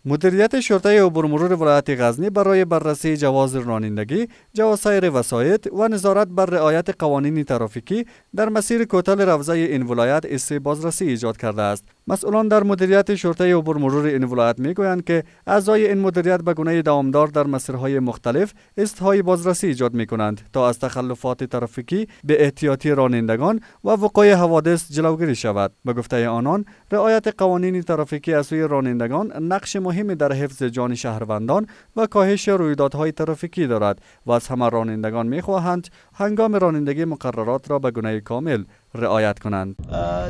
مدیریت شرطه عبورمرور ولایت غزنی برای بررسی جواز رانندگی، جواز سایر وسایط و نظارت بر رعایت قوانین ترافیکی در مسیر کوتل روضه این ولایت است بازرسی ایجاد کرده است. مسئولان در مدیریت شرطه عبورمرور این ولایت میگویند که اعضای این مدیریت به گونه دوامدار در مسیرهای مختلف استهای بازرسی ایجاد میکنند تا از تخلفات ترافیکی به احتیاطی رانندگان و وقوع حوادث جلوگیری شود. به گفته آنان، رعایت قوانین ترافیکی از سوی رانندگان نقش مهمی در حفظ جان شهروندان و کاهش رویدادهای ترافیکی دارد و از همه رانندگان می‌خواهند هنگام رانندگی مقررات را به گونه کامل رعایت کنند.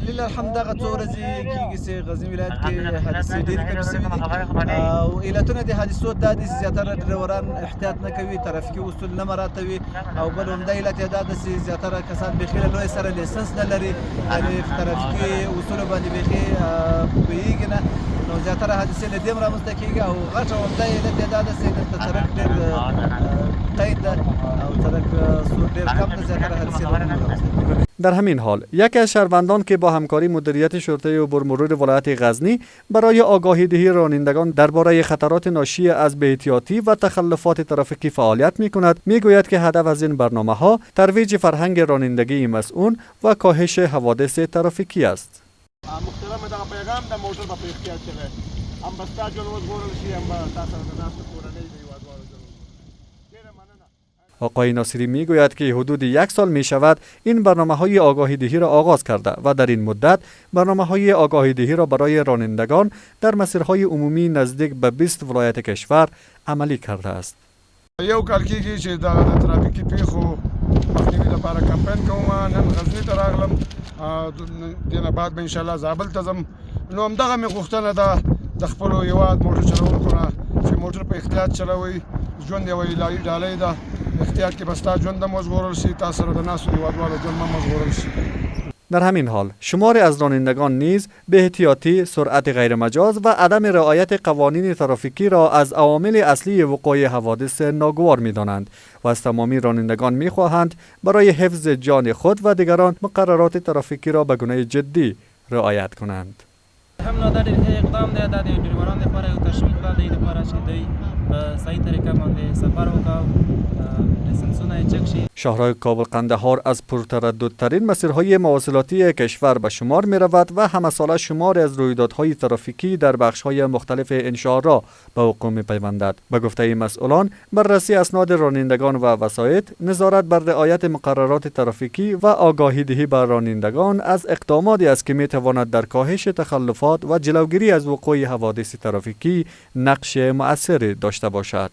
لیلا الحمد دغه څو ورځې کېږي چې غزني ولایت کې حادثې ډېرې کمې شوي دي او علتونه د حادثو دا دي چې زیاتره ډریوران احتیاط نه کوي، ترافیکي اصول نه مراعاتوي او بل عمده علت یې دا ده چې زیاتره کسان بیخي له لوی سره لیسنس نه لري، یعنې په ترافیکي اصولو باندې بیخي پوهېږي نه، نو زیاتره حادثې له دې رامنځته کېږي او غټه عمده علت یې دا ده چې دلته سړک ډېر تنګ ده او سړک سور ډېر کم ده، زیاتره حادثې رامنځته. در همین حال یکی از شهروندان که با همکاری مدیریت شرطه عبورمرور ولایت غزنی برای آگاهی دهی رانندگان درباره خطرات ناشی از بی‌احتیاطی و تخلفات ترافیکی فعالیت می‌کند، میگوید که هدف از این برنامه‌ها ترویج فرهنگ رانندگی مسئول و کاهش حوادث ترافیکی است. محترم دا پیغام د موټر په احتیاط چره هم بستا جون وګورل شي هم تاسو د ناس کورنۍ دی وادوالو ډیره مننه. آقای ناصری میگوید که حدود 1 سال می شود این برنامه‌های آگاهی دهی را آغاز کرده و در این مدت برنامه‌های آگاهی دهی را برای رانندگان در مسیرهای عمومی نزدیک به 20 ولایت کشور عملی کرده است. یو کال کېږي چې د ترافیکي پیښو مخنیوي لپاره کمپاین کوم. نن غزني ته راغلم، دینه بعد به ان شاء الله زابل ته ځم. نو همدغه مې غوښتنه ده د خپلو هیواد موټر چلوونکو نه چې موټر په احتیاط چلوئ. ژوند یوه الهي ډالۍ ده، احتیاط کې به ستا ژوند هم وژغورل شي، تا سره د ناستو هیوادوالو ژوند هم وژغورل شي. در همین حال شماری از رانندگان نیز به احتیاطی، سرعت غیرمجاز و عدم رعایت قوانین ترافیکی را از عوامل اصلی وقوع حوادث ناگوار می‌دانند و از تمامی رانندگان می‌خواهند برای حفظ جان خود و دیگران مقررات ترافیکی را به گونه جدی رعایت کنند. هم دا ډېر اقدام دی، دا د ډریورانو لپاره یو تشویق ده، دوی لپاره چې دوی په صحیح طریقه باندې سفر وکړي، لیسنسونه یې چک شي. شاهراه کابل قندهار از پرترددترین مسیرهای مواصلاتی کشور به شمار می رود و همه ساله شماری از رویدادهای ترافیکی در بخش‌های مختلف انشاء را به وقوع می پیوندد. به گفته مسئولان، بررسی اسناد رانندگان و وسایط، نظارت بر رعایت مقررات ترافیکی و آگاهی دهی بر رانندگان از اقداماتی است که می تواند در کاهش تخلفات و جلوگیری از وقوع حوادث ترافیکی نقش مؤثری داشته باشد.